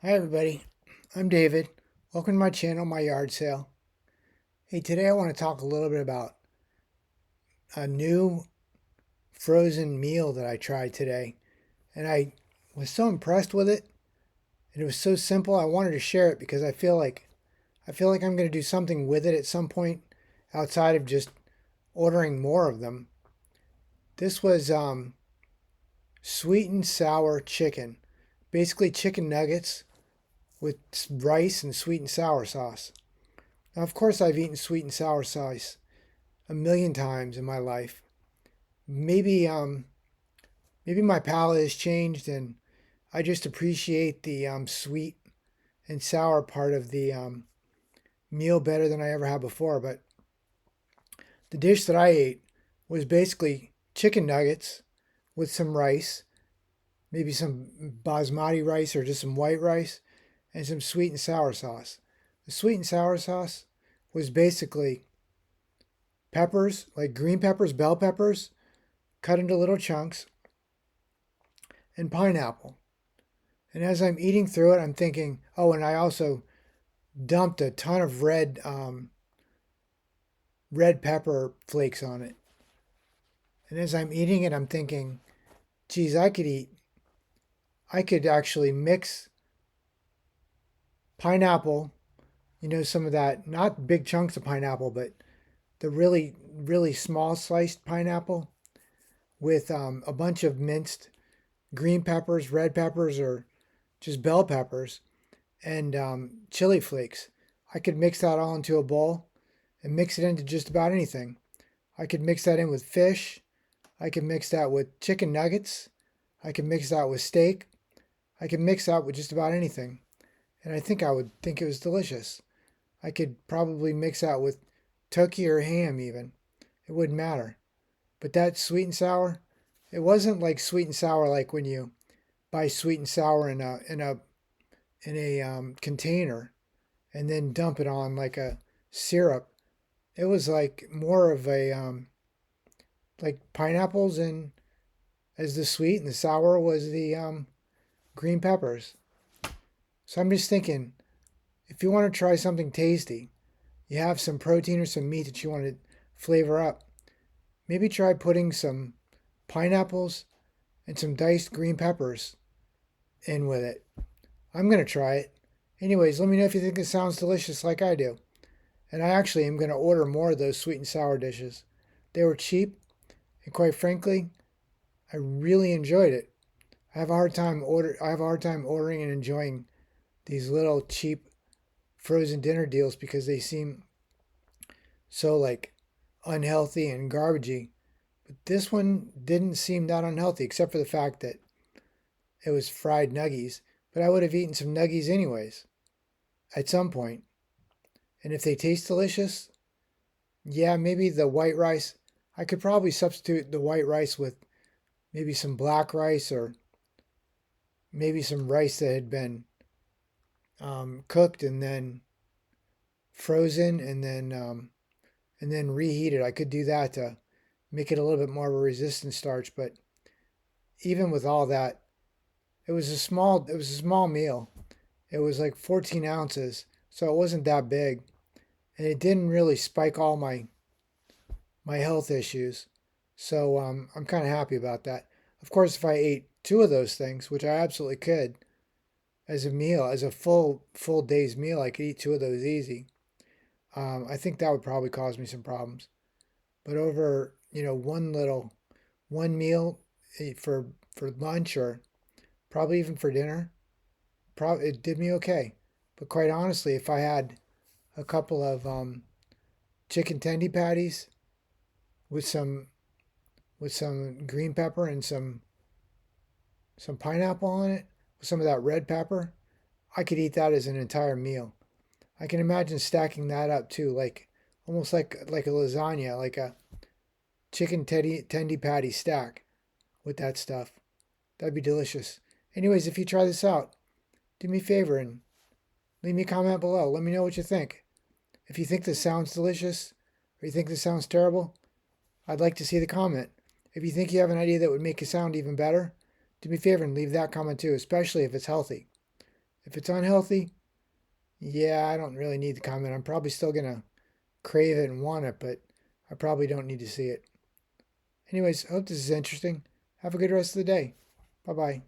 Hi everybody, I'm David. Welcome to my channel, My Yard Sale. Hey, today I want to talk a little bit about a new frozen meal that I tried today. And I was so impressed with it, and it was so simple. I wanted to share it because I feel like I'm going to do something with it at some point outside of just ordering more of them. This was sweet and sour chicken. Basically chicken nuggets with rice and sweet and sour sauce. Now, of course, I've eaten sweet and sour sauce a million times in my life. Maybe maybe my palate has changed and I just appreciate the sweet and sour part of the meal better than I ever had before. But the dish that I ate was basically chicken nuggets with some rice, maybe some basmati rice or just some white rice, and some sweet and sour sauce. The sweet and sour sauce was basically peppers, like green peppers, bell peppers, cut into little chunks, and pineapple. And as I'm eating through it, I'm thinking, oh, and I also dumped a ton of red pepper flakes on it. And as I'm eating it, I'm thinking, geez, I could actually mix pineapple, some of that, not big chunks of pineapple, but the really, really small sliced pineapple with a bunch of minced green peppers, red peppers, or just bell peppers, and chili flakes. I could mix that all into a bowl and mix it into just about anything. I could mix that in with fish. I could mix that with chicken nuggets. I could mix that with steak. I could mix that with just about anything. And I would think it was delicious. I could probably mix that with turkey or ham even. It wouldn't matter. But that sweet and sour, it wasn't like sweet and sour like when you buy sweet and sour in a container and then dump it on like a syrup. It was like more of a like pineapples and as the sweet and the sour was the green peppers. So I'm just thinking, if you want to try something tasty, you have some protein or some meat that you want to flavor up. Maybe try putting some pineapples and some diced green peppers in with it. I'm gonna try it. Anyways, let me know if you think it sounds delicious like I do. And I actually am gonna order more of those sweet and sour dishes. They were cheap, and quite frankly, I really enjoyed it. I have a hard time ordering and enjoying these little cheap frozen dinner deals because they seem so like unhealthy and garbagey. But this one didn't seem that unhealthy, except for the fact that it was fried nuggies. But I would have eaten some nuggies anyways at some point. And if they taste delicious, yeah, maybe the white rice. I could probably substitute the white rice with maybe some black rice or maybe some rice that had been cooked and then frozen and then reheated. I could do that to make it a little bit more of a resistant starch. But even with all that, it was a small meal. It was like 14 ounces, so it wasn't that big, and it didn't really spike all my health issues. So I'm kind of happy about that. Of course, if I ate two of those things, which I absolutely could, as a meal, as a full day's meal, I could eat two of those easy. I think that would probably cause me some problems. But over one meal for lunch or probably even for dinner, probably it did me okay. But quite honestly, if I had a couple of chicken tendy patties with some green pepper and some pineapple on it, with some of that red pepper, I could eat that as an entire meal. I can imagine stacking that up too, like almost like a lasagna, like a chicken tendy patty stack with that stuff. That'd be delicious. Anyways, if you try this out, do me a favor and leave me a comment below. Let me know what you think. If you think this sounds delicious or you think this sounds terrible, I'd like to see the comment. If you think you have an idea that would make it sound even better, do me a favor and leave that comment too, especially if it's healthy. If it's unhealthy, yeah, I don't really need to comment. I'm probably still gonna crave it and want it, but I probably don't need to see it. Anyways, I hope this is interesting. Have a good rest of the day. Bye bye.